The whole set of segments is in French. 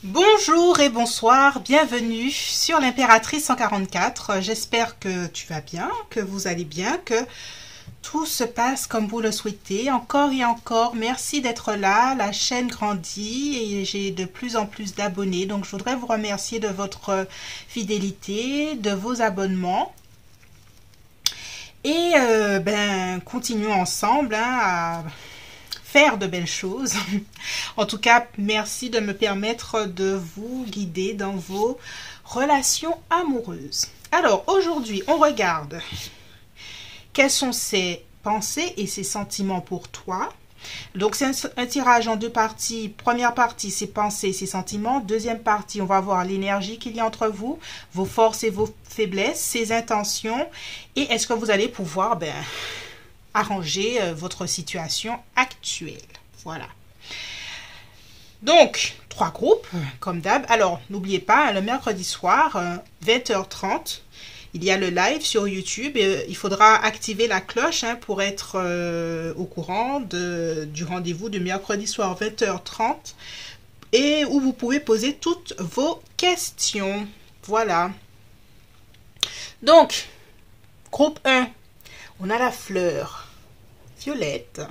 Bonjour et bonsoir, bienvenue sur l'Impératrice 144. J'espère que tu vas bien, que vous allez bien, que tout se passe comme vous le souhaitez. Encore et encore, merci d'être là. La chaîne grandit et j'ai de plus en plus d'abonnés. Donc, je voudrais vous remercier de votre fidélité, de vos abonnements. Et continuons ensemble à faire de belles choses. En tout cas, merci de me permettre de vous guider dans vos relations amoureuses. Alors, aujourd'hui, on regarde quelles sont ces pensées et ces sentiments pour toi. Donc, c'est un tirage en deux parties. Première partie, ses pensées et ses sentiments. Deuxième partie, on va voir l'énergie qu'il y a entre vous, vos forces et vos faiblesses, ses intentions. Et est-ce que vous allez pouvoir arranger votre situation actuelle. Voilà. Donc, 3 groupes, comme d'hab. Alors, n'oubliez pas, le mercredi soir, 20h30, il y a le live sur YouTube. Et, il faudra activer la cloche pour être au courant du rendez-vous du mercredi soir, 20h30. Et où vous pouvez poser toutes vos questions. Voilà. Donc, groupe 1, on a la fleur violette.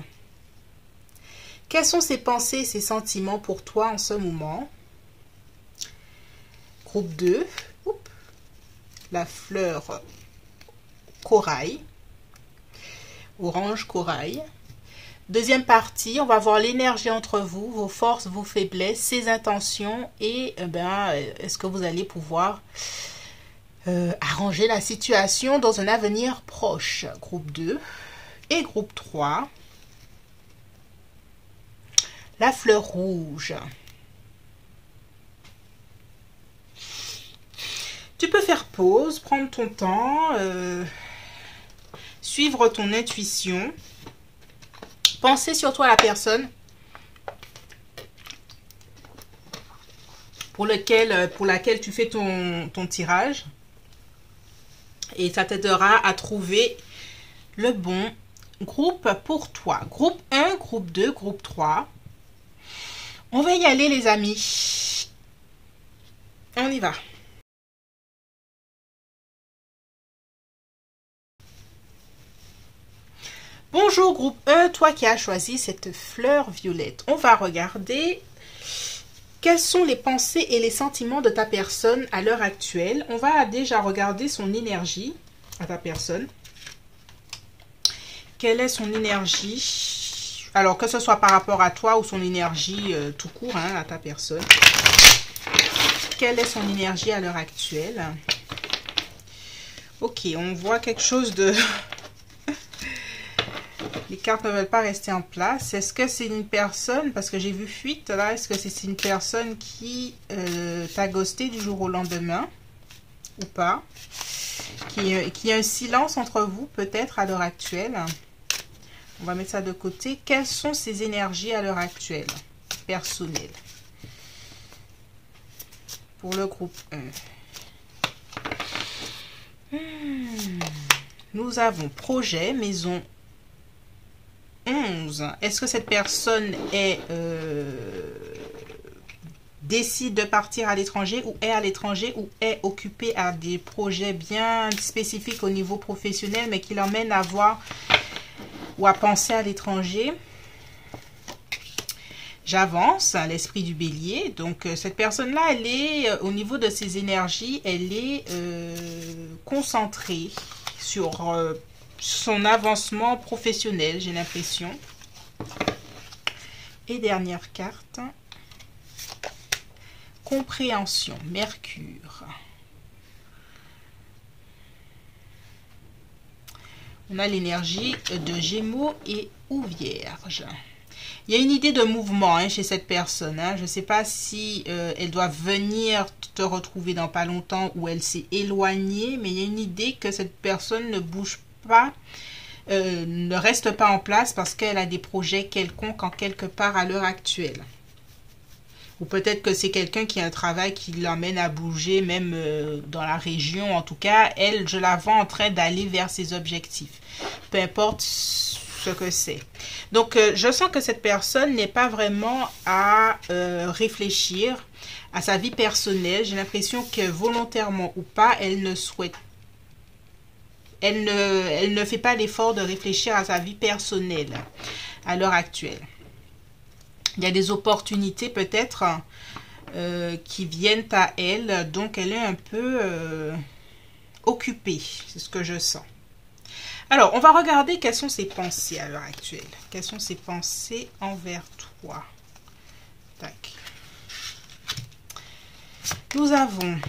Quelles sont ses pensées, ses sentiments pour toi en ce moment? Groupe 2, la fleur corail, orange corail. Deuxième partie, on va voir l'énergie entre vous, vos forces, vos faiblesses, ses intentions et est-ce que vous allez pouvoir arranger la situation dans un avenir proche. Groupe 2 et groupe 3. La fleur rouge. Tu peux faire pause, prendre ton temps, suivre ton intuition, penser surtout à la personne pour laquelle tu fais ton tirage. Et ça t'aidera à trouver le bon groupe pour toi. Groupe 1, groupe 2, groupe 3. On va y aller les amis. On y va. Bonjour groupe 1, toi qui as choisi cette fleur violette. On va regarder quelles sont les pensées et les sentiments de ta personne à l'heure actuelle. On va déjà regarder son énergie à ta personne. Quelle est son énergie? Alors, que ce soit par rapport à toi ou son énergie tout court à ta personne. Quelle est son énergie à l'heure actuelle? Ok, on voit quelque chose de... Les cartes ne veulent pas rester en place. Est-ce que c'est une personne, parce que j'ai vu fuite là, est-ce que c'est une personne qui t'a ghosté du jour au lendemain ou pas? Qui a un silence entre vous peut-être à l'heure actuelle? On va mettre ça de côté. Quelles sont ses énergies à l'heure actuelle? Personnelles. Pour le groupe 1. Nous avons projet, maison 11. Est-ce que cette personne décide de partir à l'étranger ou est à l'étranger ou est occupée à des projets bien spécifiques au niveau professionnel mais qui l'emmène à voir ou à penser à l'étranger? J'avance, l'esprit du bélier. Donc, cette personne-là, elle est, au niveau de ses énergies, elle est concentrée sur son avancement professionnel, j'ai l'impression. Et dernière carte. Compréhension, Mercure. On a l'énergie de Gémeaux et ou Vierge. Il y a une idée de mouvement chez cette personne. Je ne sais pas si elle doit venir te retrouver dans pas longtemps ou elle s'est éloignée. Mais il y a une idée que cette personne ne bouge pas, ne reste pas en place parce qu'elle a des projets quelconques en quelque part à l'heure actuelle. Ou peut-être que c'est quelqu'un qui a un travail qui l'emmène à bouger, même dans la région. En tout cas, elle, je la vois en train d'aller vers ses objectifs. Peu importe ce que c'est. Donc, je sens que cette personne n'est pas vraiment à réfléchir à sa vie personnelle. J'ai l'impression que volontairement ou pas, elle ne souhaite, elle ne fait pas l'effort de réfléchir à sa vie personnelle à l'heure actuelle. Il y a des opportunités peut-être qui viennent à elle, donc elle est un peu occupée, c'est ce que je sens. Alors, on va regarder quelles sont ses pensées à l'heure actuelle. Quelles sont ses pensées envers toi. Tac. Nous avons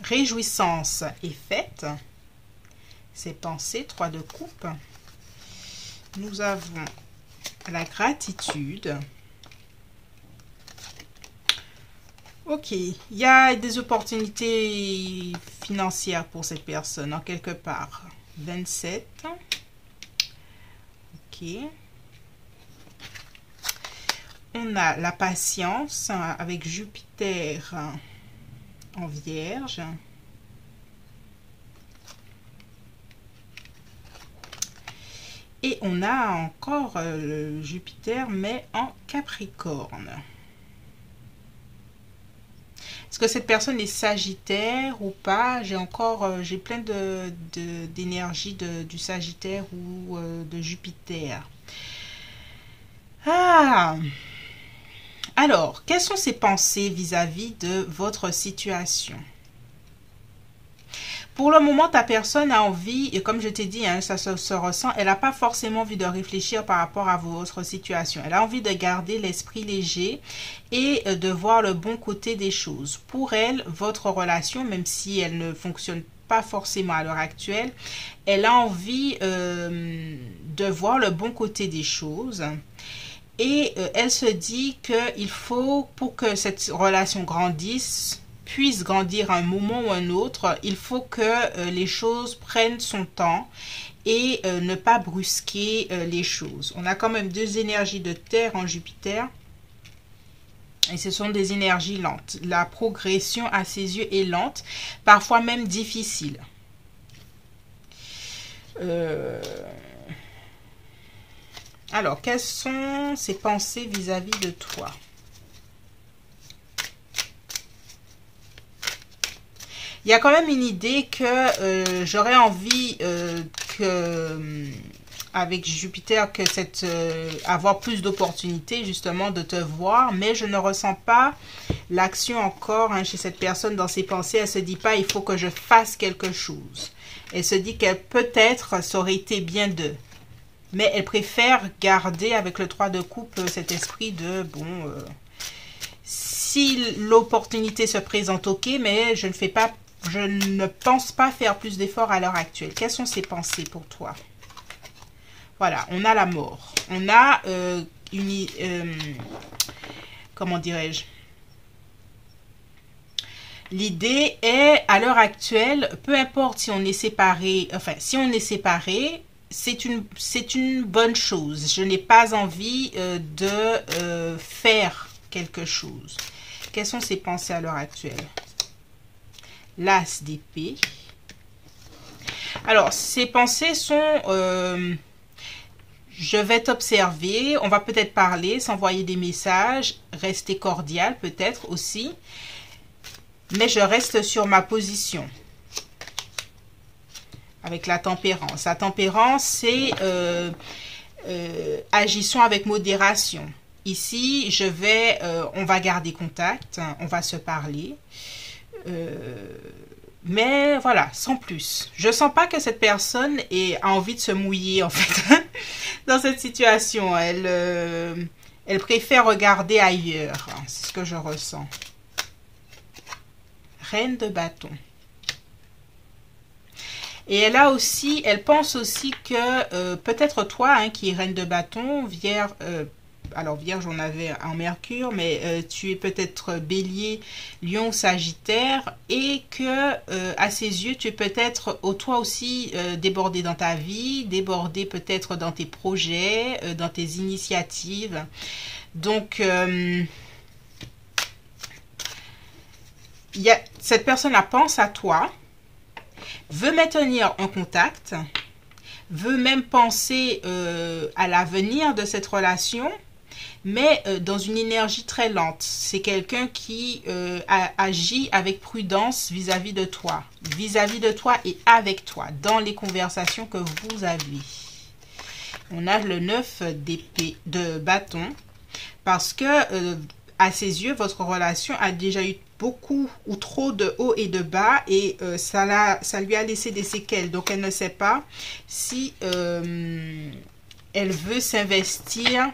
réjouissance et fête. Ses pensées, 3 de coupe. Nous avons la gratitude. Ok, il y a des opportunités financières pour cette personne, en quelque part. 27. Ok. On a la patience avec Jupiter en Vierge. Et on a encore Jupiter, mais en Capricorne. Est-ce que cette personne est Sagittaire ou pas? J'ai plein d'énergie du Sagittaire ou de Jupiter. Ah! Alors, quelles sont ses pensées vis-à-vis de votre situation? Pour le moment, ta personne a envie, et comme je t'ai dit, hein, ça se ressent, elle n'a pas forcément envie de réfléchir par rapport à votre situation. Elle a envie de garder l'esprit léger et de voir le bon côté des choses. Pour elle, votre relation, même si elle ne fonctionne pas forcément à l'heure actuelle, elle a envie de voir le bon côté des choses. Et elle se dit qu'il faut, pour que cette relation grandisse, puisse grandir à un moment ou un autre, il faut que les choses prennent son temps et ne pas brusquer les choses. On a quand même 2 énergies de terre en Jupiter et ce sont des énergies lentes. La progression à ses yeux est lente, parfois même difficile. Alors, quelles sont ses pensées vis-à-vis de toi? Il y a quand même une idée que j'aurais envie avec Jupiter, avoir plus d'opportunités justement de te voir, mais je ne ressens pas l'action encore chez cette personne dans ses pensées. Elle se dit pas il faut que je fasse quelque chose. Elle se dit qu'elle peut-être ça aurait été bien d'eux. Mais elle préfère garder avec le 3 de coupe cet esprit de bon... si l'opportunité se présente, ok, mais je ne pense pas faire plus d'efforts à l'heure actuelle. Quelles sont ses pensées pour toi? Voilà, on a la mort. On a comment dirais-je? L'idée est, à l'heure actuelle, peu importe si on est séparé, enfin, si on est séparé, c'est une bonne chose. Je n'ai pas envie de faire quelque chose. Quelles sont ses pensées à l'heure actuelle? L'As d'épée. Alors, ses pensées sont... je vais t'observer. On va peut-être parler, s'envoyer des messages. Rester cordial peut-être aussi. Mais je reste sur ma position. Avec la tempérance. La tempérance, c'est agissons avec modération. Ici, on va garder contact, on va se parler. Mais voilà, sans plus. Je sens pas que cette personne a envie de se mouiller, en fait, dans cette situation. Elle préfère regarder ailleurs. C'est ce que je ressens. Reine de bâton. Et elle pense aussi que peut-être toi, qui es reine de bâton, Vierge, alors Vierge on avait en Mercure, mais tu es peut-être Bélier, Lion, Sagittaire, et que à ses yeux tu es peut-être toi aussi débordé dans ta vie, débordé peut-être dans tes projets, dans tes initiatives. Donc cette personne-là pense à toi, veut maintenir un contact, veut même penser à l'avenir de cette relation, mais dans une énergie très lente. C'est quelqu'un qui agit avec prudence vis-à-vis de toi et avec toi, dans les conversations que vous avez. On a le 9 d'épée, de bâton, parce que à ses yeux, votre relation a déjà eu beaucoup ou trop de hauts et de bas, et ça lui a laissé des séquelles. Donc elle ne sait pas si elle veut s'investir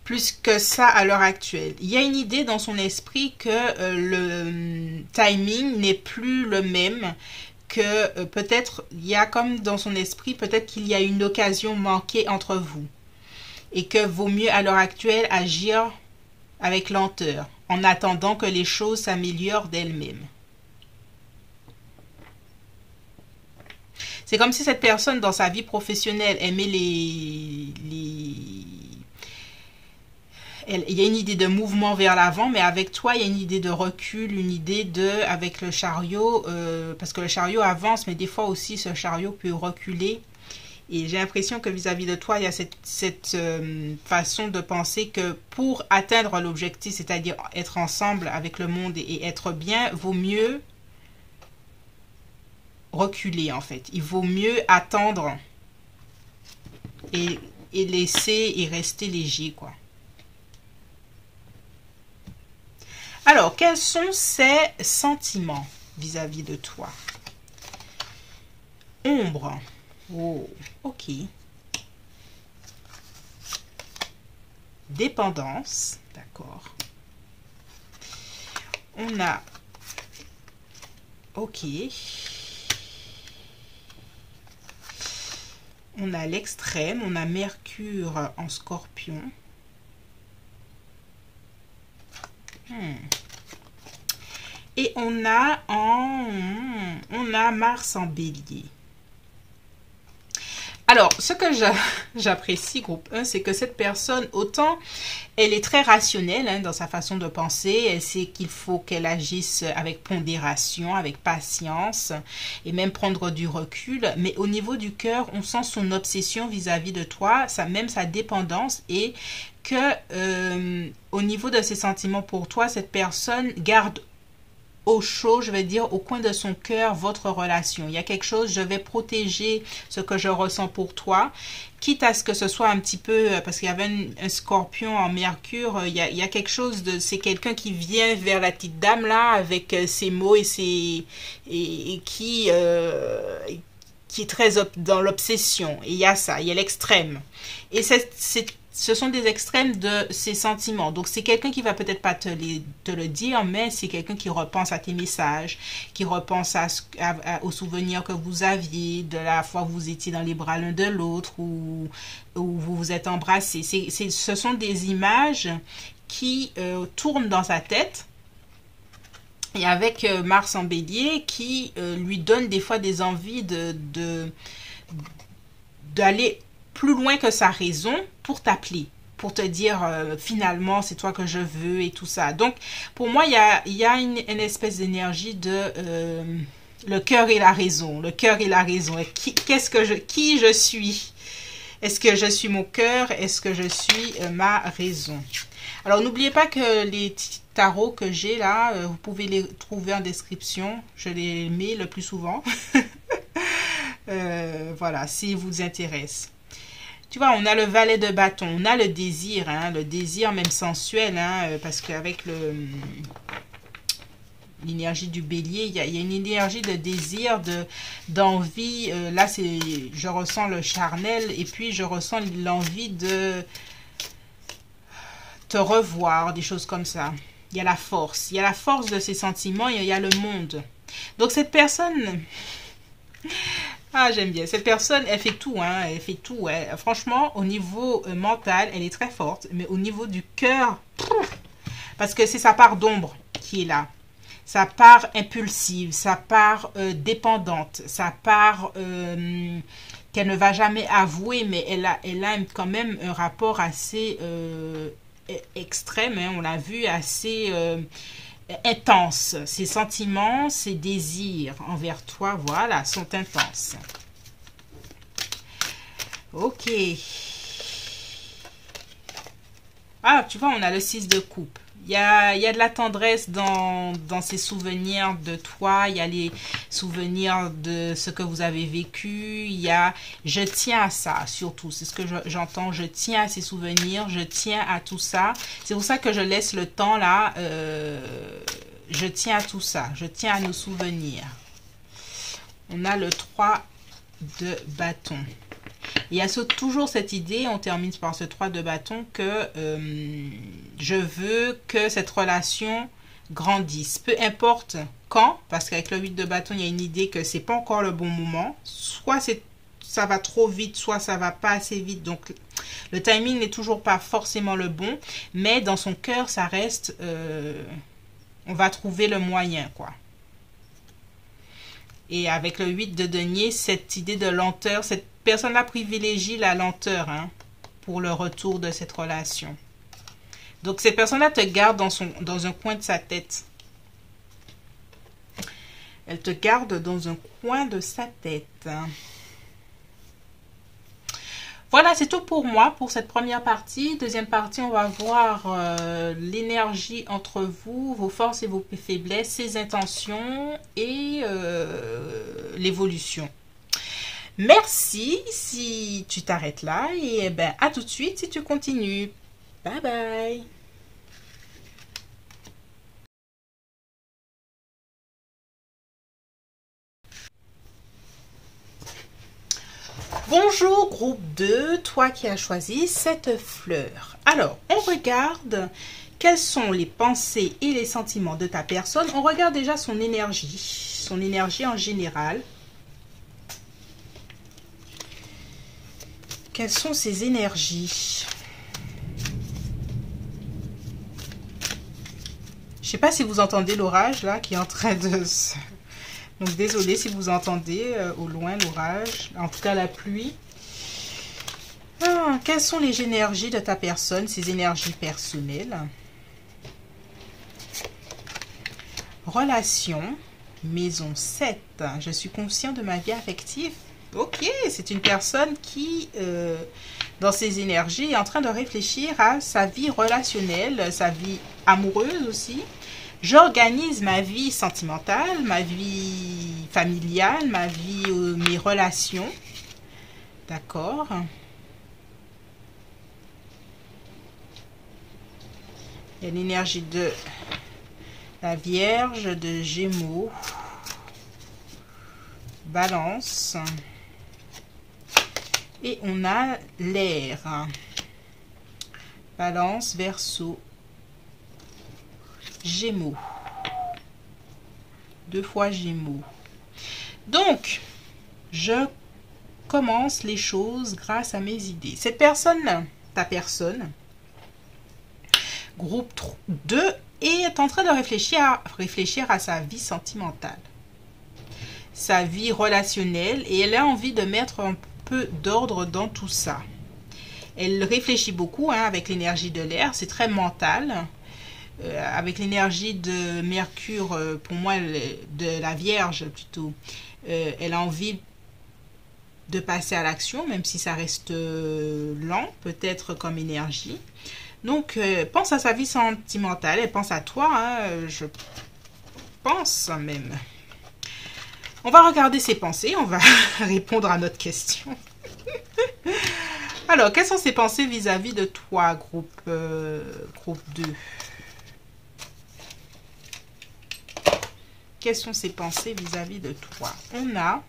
plus que ça à l'heure actuelle. Il y a une idée dans son esprit que le timing n'est plus le même, que peut-être il y a comme dans son esprit, peut-être qu'il y a une occasion manquée entre vous, et que vaut mieux à l'heure actuelle agir avec lenteur, en attendant que les choses s'améliorent d'elles-mêmes. C'est comme si cette personne, dans sa vie professionnelle, aimait il y a une idée de mouvement vers l'avant, mais avec toi, il y a une idée de recul, une idée avec le chariot, parce que le chariot avance, mais des fois aussi, ce chariot peut reculer. Et j'ai l'impression que vis-à-vis de toi, il y a cette façon de penser que pour atteindre l'objectif, c'est-à-dire être ensemble avec le monde et être bien, vaut mieux reculer en fait. Il vaut mieux attendre et laisser et rester léger, quoi. Alors, quels sont ses sentiments vis-à-vis de toi? Ombre. Oh, ok. Dépendance, d'accord. On a... Ok. On a l'extrême, on a Mercure en Scorpion. Et on a Mars en Bélier. Alors, ce que j'apprécie, groupe 1, c'est que cette personne, autant elle est très rationnelle hein, dans sa façon de penser, elle sait qu'il faut qu'elle agisse avec pondération, avec patience, et même prendre du recul, mais au niveau du cœur, on sent son obsession vis-à-vis de toi, même sa dépendance, et que au niveau de ses sentiments pour toi, cette personne garde au chaud, je vais dire, au coin de son cœur, votre relation. Il y a quelque chose, je vais protéger ce que je ressens pour toi, quitte à ce que ce soit un petit peu, parce qu'il y avait un scorpion en Mercure, il y a quelque chose de, c'est quelqu'un qui vient vers la petite dame là, avec ses mots et qui est très dans l'obsession. Et il y a ça, il y a l'extrême. Et ce sont des extrêmes de ses sentiments. Donc, c'est quelqu'un qui va peut-être pas te le dire, mais c'est quelqu'un qui repense à tes messages, qui repense aux souvenirs que vous aviez, de la fois où vous étiez dans les bras l'un de l'autre, ou vous vous êtes embrassés. Ce sont des images qui tournent dans sa tête. Et avec Mars en Bélier, qui lui donne des fois des envies d'aller plus loin que sa raison pour t'appeler, pour te dire finalement c'est toi que je veux et tout ça. Donc pour moi il y a une espèce d'énergie de le cœur et la raison, le cœur et la raison. Qui je suis? Est-ce que je suis mon cœur? Est-ce que je suis ma raison? Alors n'oubliez pas que les tarots que j'ai là, vous pouvez les trouver en description. Je les mets le plus souvent. Voilà, si vous intéresse. Tu vois, on a le valet de bâton, on a le désir, hein, le désir même sensuel, hein, parce qu'avec l'énergie du bélier, il y a une énergie de désir, d'envie. Là, je ressens le charnel et puis je ressens l'envie de te revoir, des choses comme ça. Il y a la force de ses sentiments, il y a le monde. Donc cette personne... Ah, j'aime bien. Cette personne, elle fait tout, hein. Elle fait tout. Franchement, au niveau mental, elle est très forte. Mais au niveau du cœur, parce que c'est sa part d'ombre qui est là. Sa part impulsive, sa part dépendante, sa part qu'elle ne va jamais avouer, mais elle a quand même un rapport assez extrême, hein. On l'a vu, assez intenses. Ses sentiments, ses désirs envers toi, voilà, sont intenses. Ok. Ah, tu vois, on a le 6 de coupe. Il y a de la tendresse dans ces souvenirs de toi. Il y a les souvenirs de ce que vous avez vécu. Il y a, je tiens à ça, surtout. C'est ce que j'entends. Je tiens à ces souvenirs. Je tiens à tout ça. C'est pour ça que je laisse le temps là. Je tiens à tout ça. Je tiens à nos souvenirs. On a le 3 de bâton. Il y a toujours cette idée, on termine par ce 3 de bâton, que je veux que cette relation grandisse. Peu importe quand, parce qu'avec le 8 de bâton, il y a une idée que c'est pas encore le bon moment. Soit ça va trop vite, soit ça va pas assez vite. Donc, le timing n'est toujours pas forcément le bon. Mais dans son cœur, ça reste... on va trouver le moyen, quoi. Et avec le 8 de denier, cette idée de lenteur, cette personne-là privilégie la lenteur pour le retour de cette relation. Donc, cette personne-là te garde dans un coin de sa tête. Elle te garde dans un coin de sa tête. Voilà, c'est tout pour moi pour cette première partie. Deuxième partie, on va voir l'énergie entre vous, vos forces et vos faiblesses, ses intentions et l'évolution. Merci si tu t'arrêtes là et ben à tout de suite si tu continues. Bye bye. Bonjour groupe 2, toi qui as choisi cette fleur. Alors, on regarde quelles sont les pensées et les sentiments de ta personne. On regarde déjà son énergie en général. Quelles sont ses énergies? Je ne sais pas si vous entendez l'orage là qui est en train de se... Donc désolé si vous entendez au loin l'orage, en tout cas la pluie. Quelles sont les énergies de ta personne, ces énergies personnelles? Relation, maison 7. Je suis conscient de ma vie affective. Ok, c'est une personne qui, dans ses énergies, est en train de réfléchir à sa vie relationnelle, sa vie amoureuse aussi. J'organise ma vie sentimentale, ma vie familiale, mes relations. D'accord. Il y a l'énergie de la Vierge, de Gémeaux, Balance. Et on a l'air. Balance, Verseau, Gémeaux. 2 fois Gémeaux. Donc, je commence les choses grâce à mes idées. Cette personne, ta personne, groupe 2, est en train de réfléchir à sa vie sentimentale, sa vie relationnelle, et elle a envie de mettre un peu d'ordre dans tout ça. Elle réfléchit beaucoup avec l'énergie de l'air, c'est très mental. Avec l'énergie de Mercure, pour moi, de la Vierge plutôt, elle a envie de passer à l'action, même si ça reste lent, peut-être comme énergie. Donc, pense à sa vie sentimentale, elle pense à toi, je pense même. On va regarder ses pensées, on va répondre à notre question. Alors, quelles sont ses pensées vis-à-vis de toi, groupe 2? Quelles sont ses pensées vis-à-vis de toi? On a,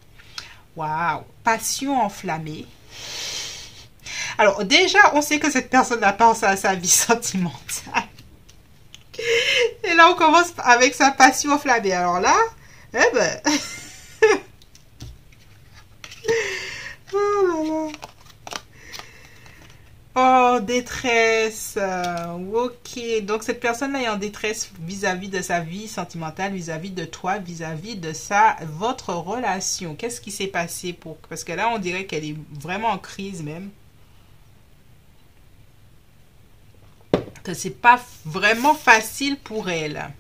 waouh, passion enflammée. Alors, déjà, on sait que cette personne a pensé à sa vie sentimentale. Et là, on commence avec sa passion enflammée. Alors là, eh ben... oh là là. Oh, détresse. Ok, donc cette personne-là est en détresse vis-à-vis de sa vie sentimentale, vis-à-vis de toi, vis-à-vis de votre relation. Qu'est-ce qui s'est passé pour... Parce que là, on dirait qu'elle est vraiment en crise même. Que c'est pas vraiment facile pour elle.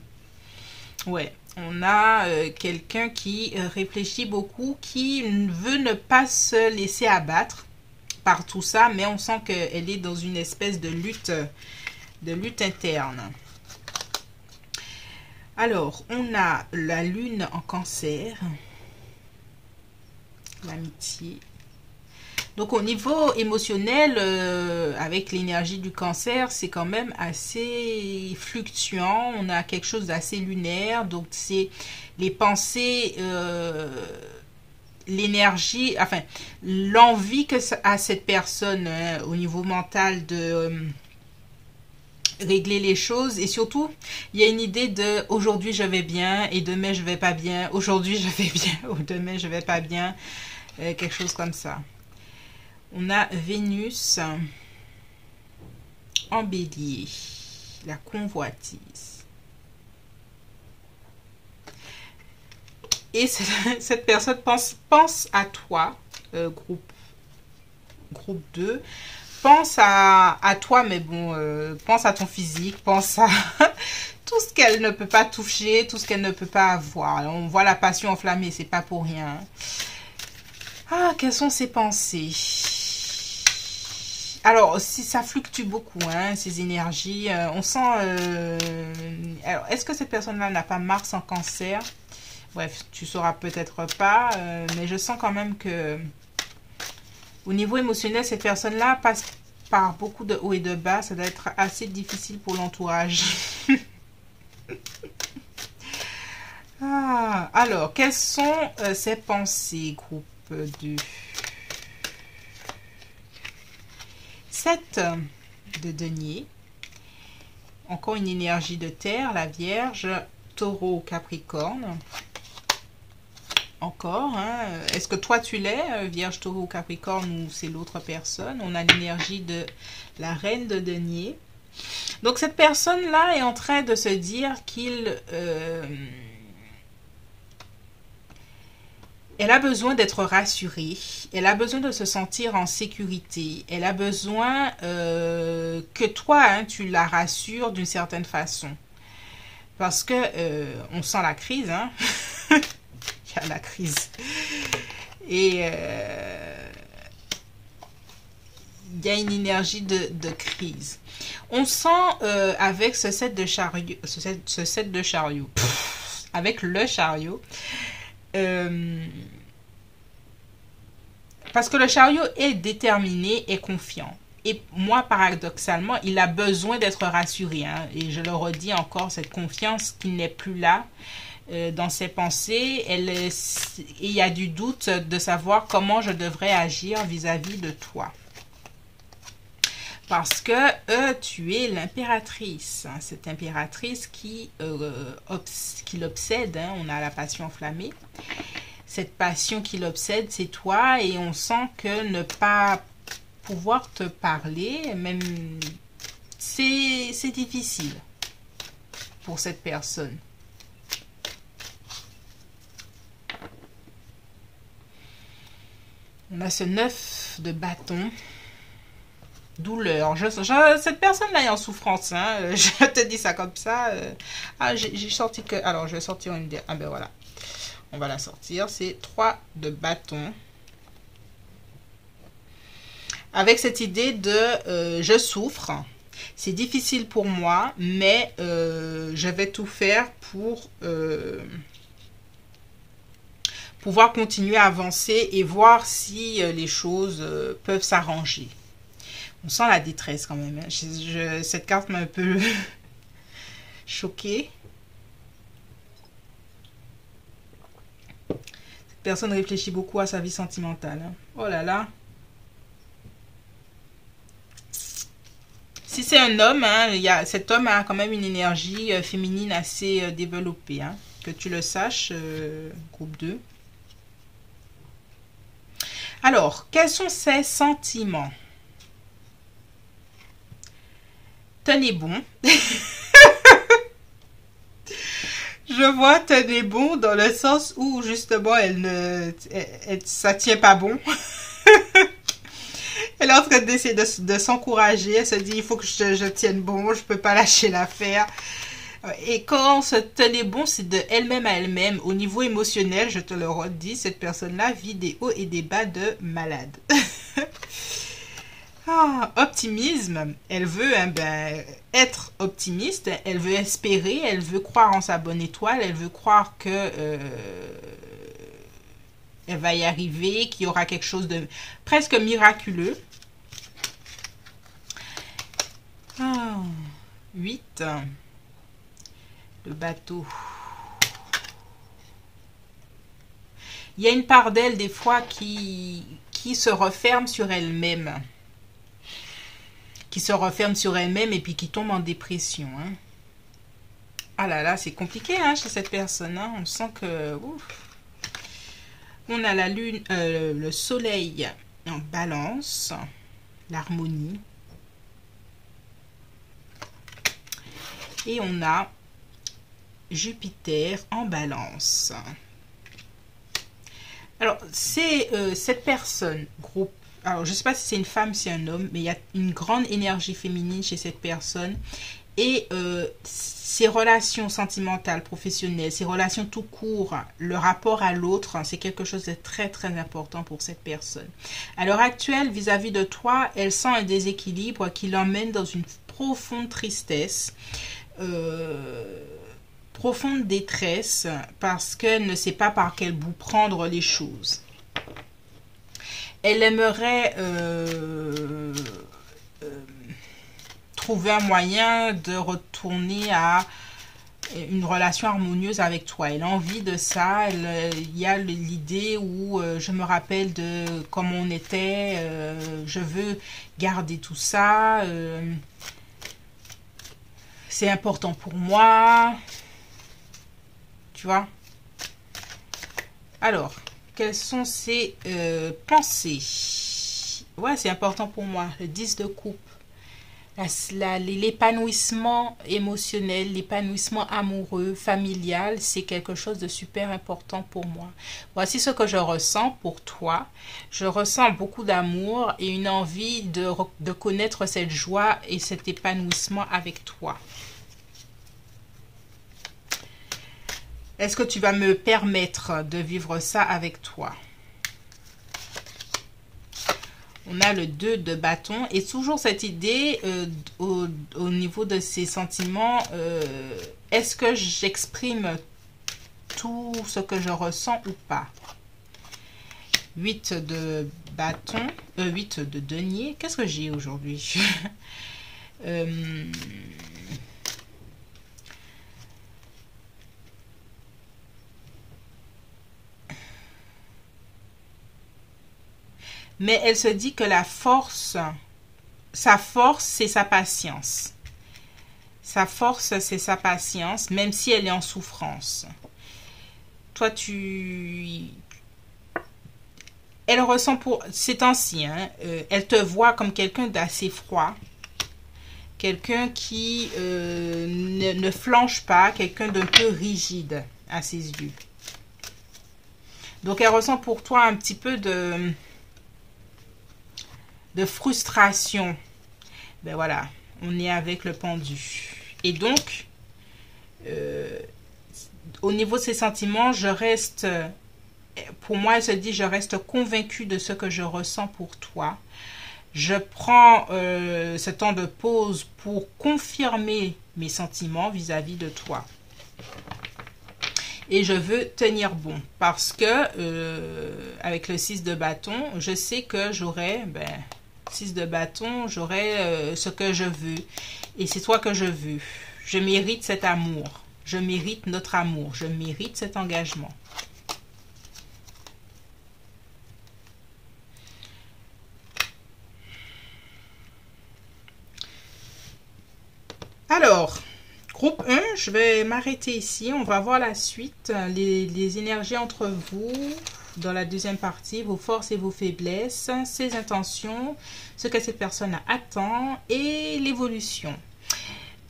Ouais, on a quelqu'un qui réfléchit beaucoup, qui veut ne pas se laisser abattre par tout ça, mais on sent qu'elle est dans une espèce de lutte interne. Alors, on a la lune en cancer, l'amitié. Donc au niveau émotionnel, avec l'énergie du cancer, c'est quand même assez fluctuant. On a quelque chose d'assez lunaire. Donc c'est les pensées, l'énergie, enfin l'envie que a cette personne au niveau mental de régler les choses. Et surtout, il y a une idée de aujourd'hui je vais bien et demain je vais pas bien. Aujourd'hui je vais bien ou demain je vais pas bien. Quelque chose comme ça. On a Vénus en bélier, la convoitise. Et cette personne pense à toi, groupe 2, pense à toi, mais bon, pense à ton physique, pense à tout ce qu'elle ne peut pas toucher, tout ce qu'elle ne peut pas avoir. Alors, on voit la passion enflammée, c'est pas pour rien. Ah, quelles sont ses pensées? Alors, si ça fluctue beaucoup, hein, ces énergies, on sent... alors, est-ce que cette personne-là n'a pas Mars en cancer? Bref, tu sauras peut-être pas, mais je sens quand même que au niveau émotionnel, cette personne-là passe par beaucoup de hauts et de bas. Ça doit être assez difficile pour l'entourage. Ah, alors, quelles sont ses pensées, groupe 2? 7 de denier. Encore une énergie de terre, la Vierge, Taureau, Capricorne. Encore, hein. Est-ce que toi tu l'es, Vierge, Taureau, Capricorne, ou c'est l'autre personne? On a l'énergie de la Reine de denier. Donc cette personne-là est en train de se dire qu'il... elle a besoin d'être rassurée, elle a besoin de se sentir en sécurité, elle a besoin que toi, hein, tu la rassures d'une certaine façon. Parce que on sent la crise, hein. Il y a la crise. Et il y a une énergie de crise. On sent avec ce set de chariot, ce set de chariot, avec le chariot, parce que le chariot est déterminé et confiant. Et moi, paradoxalement, il a besoin d'être rassuré. Hein, et je le redis encore, cette confiance qui n'est plus là dans ses pensées. Il y a du doute de savoir comment je devrais agir vis-à-vis de toi. Parce que tu es l'impératrice. Hein, cette impératrice qui l'obsède. Hein, on a la passion enflammée. Cette passion qui l'obsède, c'est toi. Et on sent que ne pas pouvoir te parler, même, c'est difficile pour cette personne. On a ce 9 de bâton. Douleur. Cette personne-là est en souffrance. Hein, je te dis ça comme ça. Ah, j'ai sorti que... Alors, je vais sortir une... Ah ben voilà. On va la sortir. C'est 3 de bâton. Avec cette idée de je souffre. C'est difficile pour moi, mais je vais tout faire pour pouvoir continuer à avancer et voir si les choses peuvent s'arranger. On sent la détresse quand même. Hein. Cette carte m'a un peu choquée. Cette personne réfléchit beaucoup à sa vie sentimentale. Hein. Oh là là. Si c'est un homme, hein, cet homme a quand même une énergie féminine assez développée. Hein. Que tu le saches, groupe 2. Alors, quels sont ses sentiments? Tenez bon. Je vois tenez bon dans le sens où justement ça tient pas bon. Elle est en train d'essayer de s'encourager. Elle se dit il faut que je tienne bon, je peux pas lâcher l'affaire. Et quand se tenait bon, c'est de elle-même à elle-même. Au niveau émotionnel, je te le redis, cette personne-là vit des hauts et des bas de malade. Ah, optimisme, elle veut être optimiste, elle veut espérer, elle veut croire en sa bonne étoile, elle veut croire que elle va y arriver, qu'il y aura quelque chose de presque miraculeux. Ah, 8. Le bateau. Il y a une part d'elle, des fois, qui se referme sur elle-même. Qui se referme sur elle-même et puis qui tombe en dépression. Hein. Ah là là, c'est compliqué hein, chez cette personne. Hein. On sent que... Ouf. On a la lune, le soleil en balance, l'harmonie. Et on a Jupiter en balance. Alors, c'est cette personne, groupe. Alors, je ne sais pas si c'est une femme, si c'est un homme, mais il y a une grande énergie féminine chez cette personne. Et ses relations sentimentales, professionnelles, ses relations tout court, le rapport à l'autre, c'est quelque chose de très très important pour cette personne. À l'heure actuelle, vis-à-vis de toi, elle sent un déséquilibre qui l'emmène dans une profonde tristesse, profonde détresse, parce qu'elle ne sait pas par quel bout prendre les choses. Elle aimerait trouver un moyen de retourner à une relation harmonieuse avec toi. Elle a envie de ça. Il y a l'idée où je me rappelle de comment on était. Je veux garder tout ça. C'est important pour moi. Tu vois? Alors, quelles sont ses pensées? Ouais, c'est important pour moi. Le 10 de coupe. L'épanouissement émotionnel, l'épanouissement amoureux, familial, c'est quelque chose de super important pour moi. Voici ce que je ressens pour toi. Je ressens beaucoup d'amour et une envie de connaître cette joie et cet épanouissement avec toi. Est-ce que tu vas me permettre de vivre ça avec toi? On a le 2 de bâton et toujours cette idée au niveau de ses sentiments. Est-ce que j'exprime tout ce que je ressens ou pas? 8 de bâton, 8 de denier. Qu'est-ce que j'ai aujourd'hui? Mais elle se dit que sa force, c'est sa patience. Sa force, c'est sa patience, même si elle est en souffrance. Toi, elle ressent pour ces temps-ci, hein, elle te voit comme quelqu'un d'assez froid, quelqu'un qui ne flanche pas, quelqu'un d'un peu rigide à ses yeux. Donc, elle ressent pour toi un petit peu de frustration. Ben voilà, on est avec le pendu. Et donc, au niveau de ses sentiments, je reste, pour moi, elle se dit, je reste convaincue de ce que je ressens pour toi. Je prends ce temps de pause pour confirmer mes sentiments vis-à-vis de toi. Et je veux tenir bon parce que avec le 6 de bâton, je sais que j'aurai 6 de bâton, j'aurai ce que je veux. Et c'est toi que je veux. Je mérite cet amour. Je mérite notre amour. Je mérite cet engagement. Alors, groupe 1, je vais m'arrêter ici. On va voir la suite, les énergies entre vous dans la deuxième partie, vos forces et vos faiblesses, ses intentions, ce que cette personne attend et l'évolution.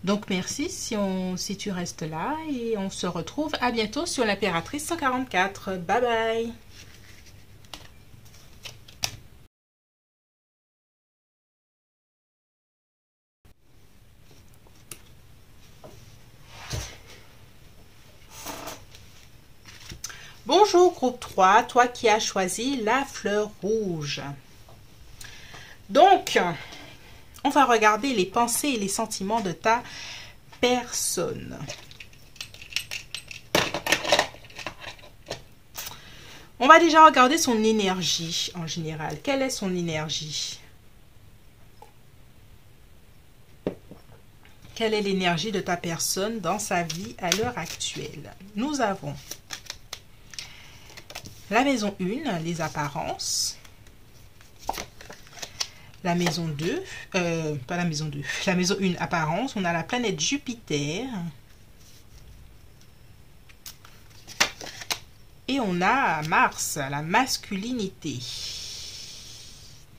Donc merci si tu restes là et on se retrouve à bientôt sur l'Impératrice 144. Bye bye! Bonjour groupe 3, toi qui as choisi la fleur rouge. Donc, on va regarder les pensées et les sentiments de ta personne. On va déjà regarder son énergie en général. Quelle est son énergie? Quelle est l'énergie de ta personne dans sa vie à l'heure actuelle? Nous avons la maison 1, les apparences. La maison 2, pas la maison 2, la maison 1, apparence. On a la planète Jupiter. Et on a Mars, la masculinité.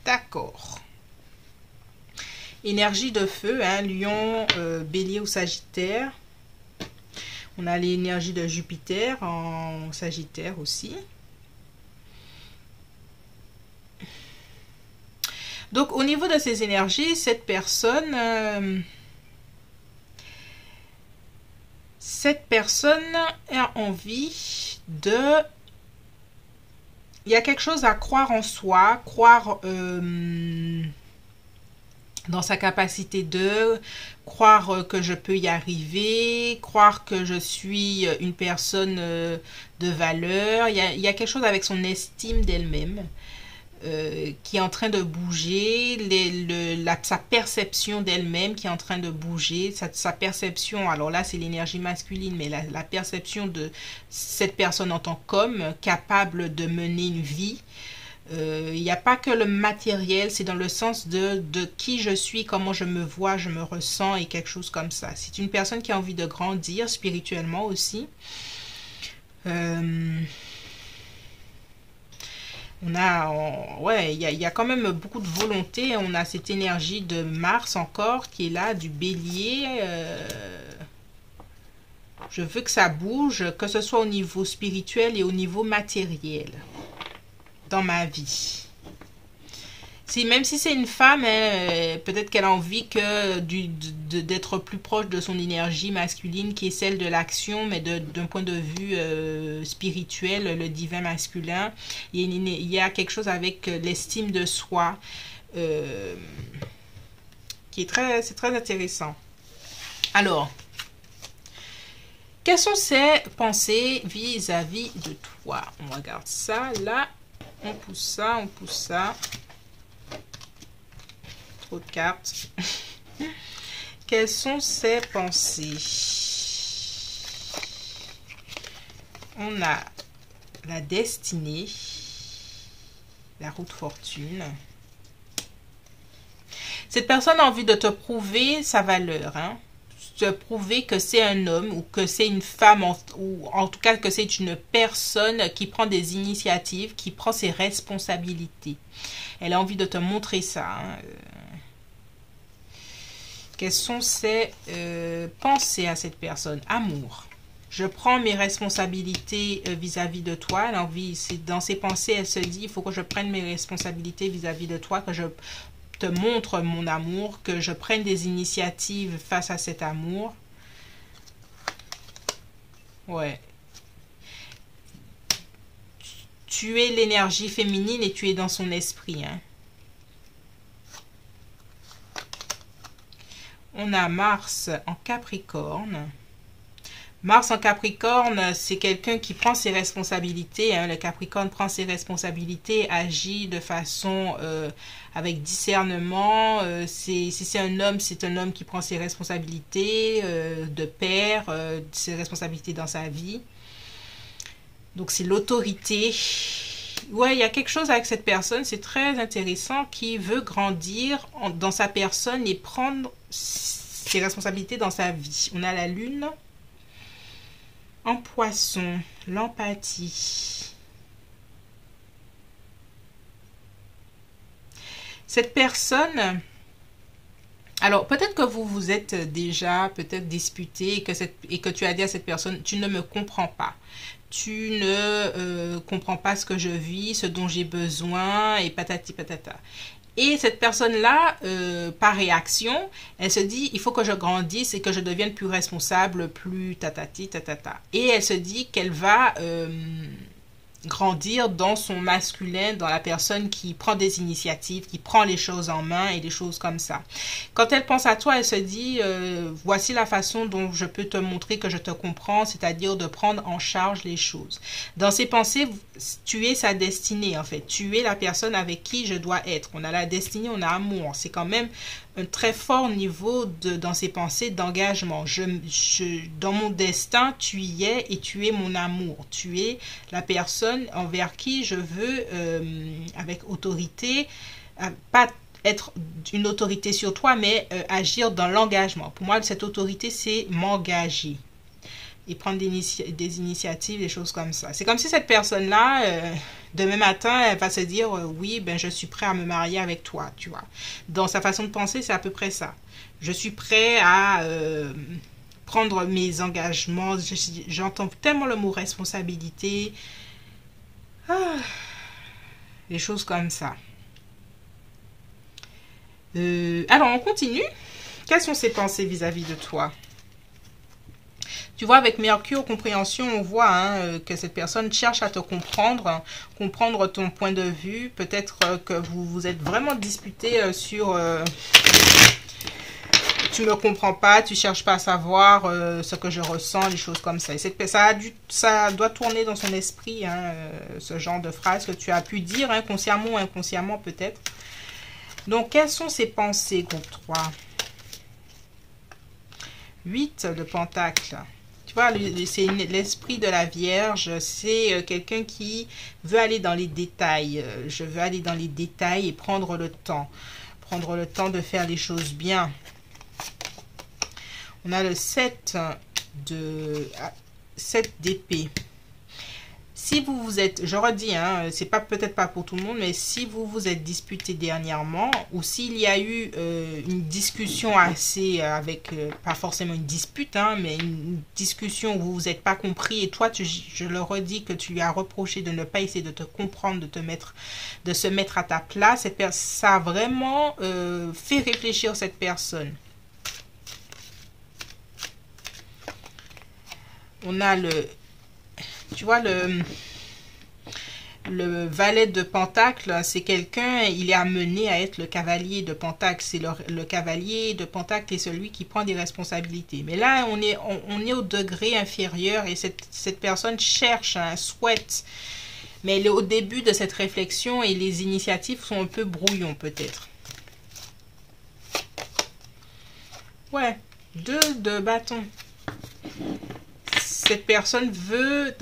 D'accord. Énergie de feu, hein, Lion, Bélier ou Sagittaire. On a l'énergie de Jupiter en Sagittaire aussi. Donc, au niveau de ces énergies, cette personne a envie de... Il y a quelque chose à croire en soi, croire dans sa capacité de, croire que je peux y arriver, croire que je suis une personne de valeur. Il y a quelque chose avec son estime d'elle-même. Qui est en train de bouger, sa perception d'elle-même qui est en train de bouger, sa perception, alors là c'est l'énergie masculine, mais la perception de cette personne en tant qu'homme capable de mener une vie. Il n'y a pas que le matériel, c'est dans le sens de qui je suis, comment je me vois, je me ressens et quelque chose comme ça. C'est une personne qui a envie de grandir spirituellement aussi. On a, ouais, il y a quand même beaucoup de volonté. On a cette énergie de Mars encore qui est là, du Bélier. Je veux que ça bouge, que ce soit au niveau spirituel et au niveau matériel dans ma vie. Même si c'est une femme, hein, peut-être qu'elle a envie d'être plus proche de son énergie masculine qui est celle de l'action, mais d'un point de vue spirituel, le divin masculin. Il y a quelque chose avec l'estime de soi qui est c'est très intéressant. Alors, quelles sont ses pensées vis-à-vis de toi? On regarde ça, là, on pousse ça, on pousse ça. De cartes. Quelles sont ses pensées? On a la destinée, la roue de fortune. Cette personne a envie de te prouver sa valeur, hein? Te prouver que c'est un homme ou que c'est une femme, ou en tout cas que c'est une personne qui prend des initiatives, qui prend ses responsabilités. Elle a envie de te montrer ça, hein? Quelles sont ses pensées à cette personne? Amour. Je prends mes responsabilités vis-à-vis de toi. Elle a envie, dans ses pensées, elle se dit, il faut que je prenne mes responsabilités vis-à-vis de toi, que je te montre mon amour, que je prenne des initiatives face à cet amour. Ouais. Tu es l'énergie féminine et tu es dans son esprit, hein. On a Mars en Capricorne. Mars en Capricorne, c'est quelqu'un qui prend ses responsabilités, hein. Le Capricorne prend ses responsabilités, agit de façon avec discernement. Si c'est un homme qui prend ses responsabilités de père, ses responsabilités dans sa vie. Donc c'est l'autorité. Ouais, il y a quelque chose avec cette personne, c'est très intéressant, qui veut grandir dans sa personne et prendre ses responsabilités dans sa vie. On a la lune en poisson, l'empathie. Cette personne, alors peut-être que vous vous êtes déjà peut-être disputé et que tu as dit à cette personne, tu ne me comprends pas. Tu ne comprends pas ce que je vis, ce dont j'ai besoin, et patati patata. Et cette personne-là, par réaction, elle se dit, il faut que je grandisse et que je devienne plus responsable, plus tatati tatata. Et elle se dit qu'elle va grandir dans son masculin, dans la personne qui prend des initiatives, qui prend les choses en main et des choses comme ça. Quand elle pense à toi, elle se dit voici la façon dont je peux te montrer que je te comprends, c'est-à-dire de prendre en charge les choses. Dans ses pensées, tu es sa destinée en fait. Tu es la personne avec qui je dois être. On a la destinée, on a amour. C'est quand même un très fort niveau dans ses pensées d'engagement. Dans mon destin, tu y es et tu es mon amour. Tu es la personne envers qui je veux, avec autorité, pas être une autorité sur toi, mais agir dans l'engagement. Pour moi, cette autorité, c'est m'engager et prendre des initiatives, des choses comme ça. C'est comme si cette personne-là, demain matin, elle va se dire oui, ben je suis prêt à me marier avec toi, tu vois. Dans sa façon de penser, c'est à peu près ça. Je suis prêt à prendre mes engagements. J'entends tellement le mot responsabilité. Des choses comme ça. Alors, on continue. Quelles sont ses pensées vis-à-vis de toi? Tu vois, avec Mercure, compréhension, on voit que cette personne cherche à te comprendre, comprendre ton point de vue. Peut-être que vous vous êtes vraiment disputé sur... tu me comprends pas, tu cherches pas à savoir ce que je ressens, des choses comme ça. Et ça doit tourner dans son esprit, ce genre de phrase que tu as pu dire, consciemment ou inconsciemment peut-être. Donc, quelles sont ses pensées, groupe 3? 8 de Pentacle. Tu vois, c'est l'esprit de la Vierge. C'est quelqu'un qui veut aller dans les détails. Je veux aller dans les détails et prendre le temps. Prendre le temps de faire les choses bien. On a le 7 d'épée. Si vous vous êtes, je redis, c'est peut-être pas pour tout le monde, mais si vous vous êtes disputé dernièrement, ou s'il y a eu une discussion assez avec, pas forcément une dispute, mais une discussion où vous vous êtes pas compris, et toi, je le redis, que tu lui as reproché de ne pas essayer de te comprendre, de se mettre à ta place, ça a vraiment fait réfléchir cette personne. On a tu vois, le valet de Pentacle, c'est quelqu'un, il est amené à être le cavalier de Pentacle. C'est le cavalier de Pentacle est celui qui prend des responsabilités. Mais là, on est au degré inférieur et cette personne cherche, souhaite. Mais elle est au début de cette réflexion et les initiatives sont un peu brouillons peut-être. Ouais, 2 de bâton. Ta personne veut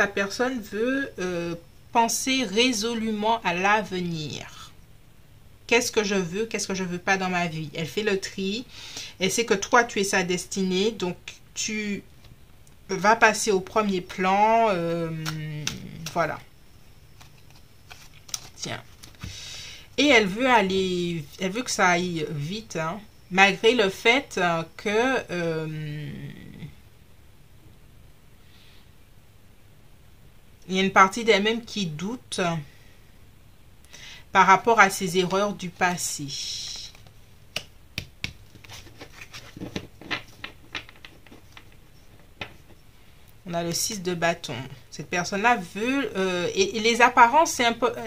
penser résolument à l'avenir. Qu'est-ce que je veux, qu'est-ce que je veux pas dans ma vie? Elle fait le tri. Elle sait que toi, tu es sa destinée. Donc, tu vas passer au premier plan. Voilà. Tiens. Et elle veut que ça aille vite. Malgré le fait que... il y a une partie d'elle-même qui doute par rapport à ses erreurs du passé. On a le 6 de bâton. Cette personne-là veut... et les apparences,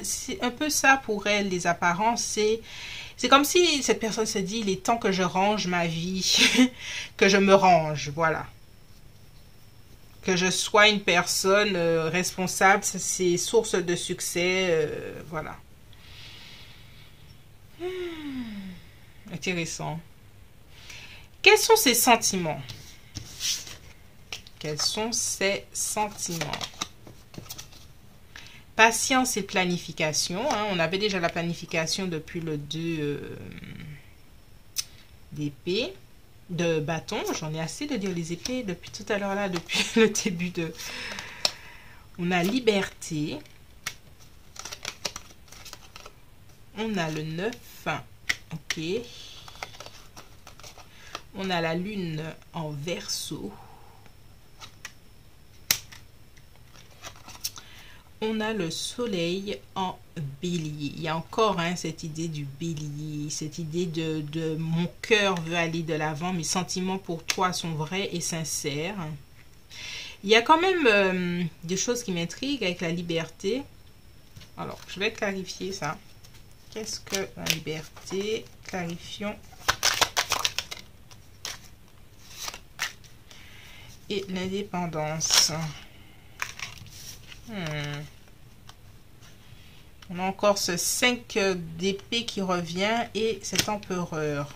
c'est un peu ça pour elle. Les apparences, c'est comme si cette personne se dit, il est temps que je range ma vie. Que je me range, voilà. Que je sois une personne responsable, c'est source de succès, voilà. Intéressant. Quels sont ses sentiments? Quels sont ses sentiments? Patience et planification. On avait déjà la planification depuis le 2 d'épée. De bâton, j'en ai assez de dire les épées depuis tout à l'heure là, depuis le début de... On a liberté. On a le 9. Ok. On a la lune en Verseau. On a le soleil en bélier. Il y a encore cette idée du bélier, cette idée de mon cœur veut aller de l'avant, mes sentiments pour toi sont vrais et sincères. Il y a quand même des choses qui m'intriguent avec la liberté. Alors, je vais clarifier ça. Qu'est-ce que la liberté? Clarifions. Et l'indépendance. On a encore ce 5 d'épée qui revient et cet empereur.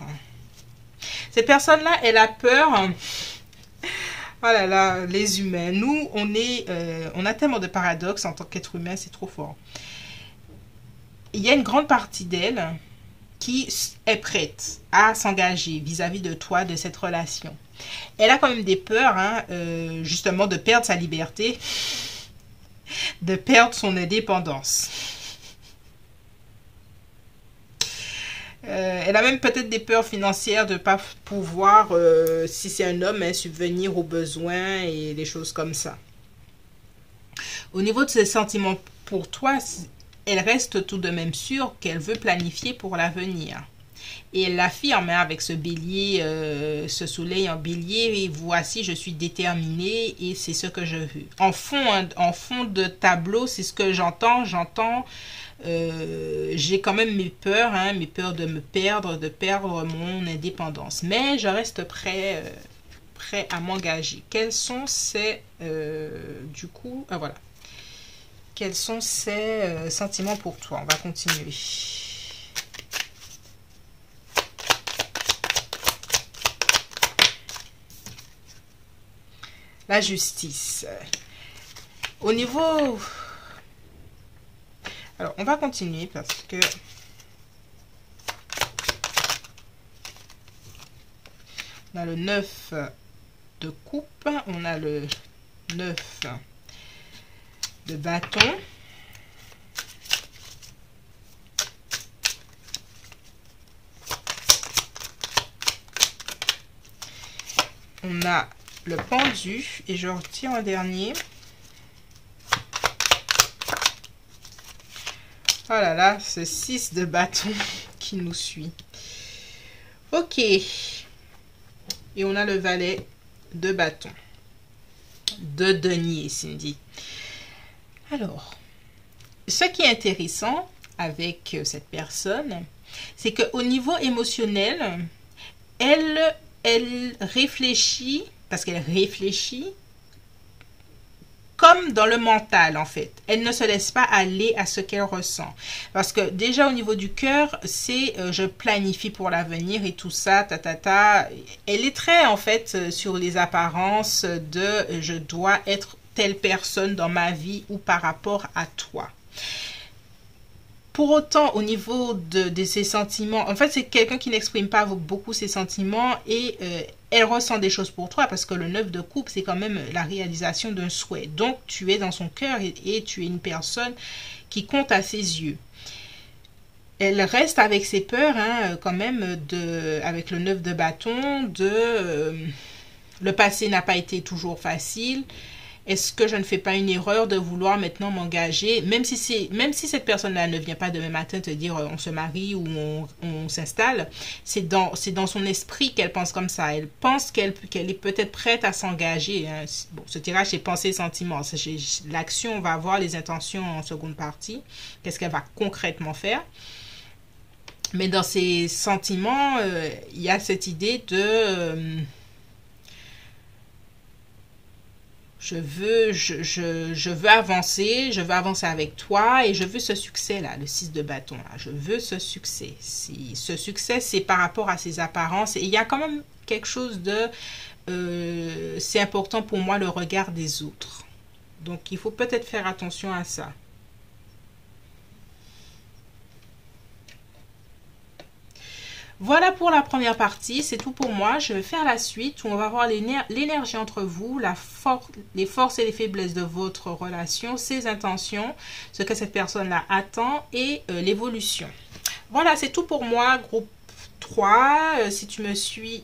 Cette personne-là, elle a peur. Oh là là, les humains. Nous, on a tellement de paradoxes en tant qu'être humain, c'est trop fort. Il y a une grande partie d'elle qui est prête à s'engager vis-à-vis de toi, de cette relation. Elle a quand même des peurs, hein, justement, de perdre sa liberté, de perdre son indépendance. Elle a même peut-être des peurs financières de ne pas pouvoir, si c'est un homme, hein, subvenir aux besoins et des choses comme ça. Au niveau de ses sentiments pour toi, elle reste tout de même sûre qu'elle veut planifier pour l'avenir. Et elle l'affirme, hein, avec ce bélier, ce soleil en bélier, et voici, je suis déterminée et c'est ce que je veux. En fond de tableau, c'est ce que j'entends. J'ai quand même mes peurs, hein, mes peurs de me perdre, de perdre mon indépendance. Mais je reste prêt à m'engager. Quels sont ces... du coup, voilà. Quels sont ces sentiments pour toi? On va continuer. La justice. Au niveau... Alors, on va continuer parce que... On a le 9 de coupe. On a le 9 de bâton. On a le pendu et je retire un dernier. Oh là là, ce 6 de bâton qui nous suit. Ok. Et on a le valet de bâton. De denier, Cindy. Alors, ce qui est intéressant avec cette personne, c'est qu'au niveau émotionnel, elle réfléchit, parce qu'elle réfléchit comme dans le mental, en fait. Elle ne se laisse pas aller à ce qu'elle ressent. Parce que déjà au niveau du cœur, c'est je planifie pour l'avenir et tout ça, Elle est très, en fait, sur les apparences de je dois être telle personne dans ma vie ou par rapport à toi. Pour autant, au niveau de ses sentiments, en fait, c'est quelqu'un qui n'exprime pas beaucoup ses sentiments et elle ressent des choses pour toi parce que le 9 de coupe, c'est quand même la réalisation d'un souhait. Donc, tu es dans son cœur et tu es une personne qui compte à ses yeux. Elle reste avec ses peurs, hein, quand même, avec le 9 de bâton, le passé n'a pas été toujours facile. Est-ce que je ne fais pas une erreur de vouloir maintenant m'engager, même si cette personne-là ne vient pas demain matin te dire on se marie ou on s'installe, c'est dans son esprit qu'elle pense comme ça. Elle pense qu'elle est peut-être prête à s'engager. Hein. Bon, ce tirage, c'est pensée et sentiment. L'action, on va voir les intentions en seconde partie. Qu'est-ce qu'elle va concrètement faire? Mais dans ses sentiments, il y a cette idée de... Je veux avancer avec toi et je veux ce succès-là, le 6 de bâton. Là. Je veux ce succès. Ce succès, c'est par rapport à ses apparences. Et il y a quand même quelque chose de... c'est important pour moi le regard des autres. Donc, il faut peut-être faire attention à ça. Voilà pour la première partie, c'est tout pour moi. Je vais faire la suite où on va voir l'énergie entre vous, les forces et les faiblesses de votre relation, ses intentions, ce que cette personne-là attend et l'évolution. Voilà, c'est tout pour moi, groupe 3. Si tu me suis,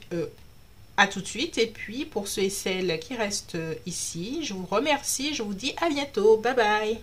à tout de suite. Et puis, pour ceux et celles qui restent ici, je vous remercie. Je vous dis à bientôt. Bye bye.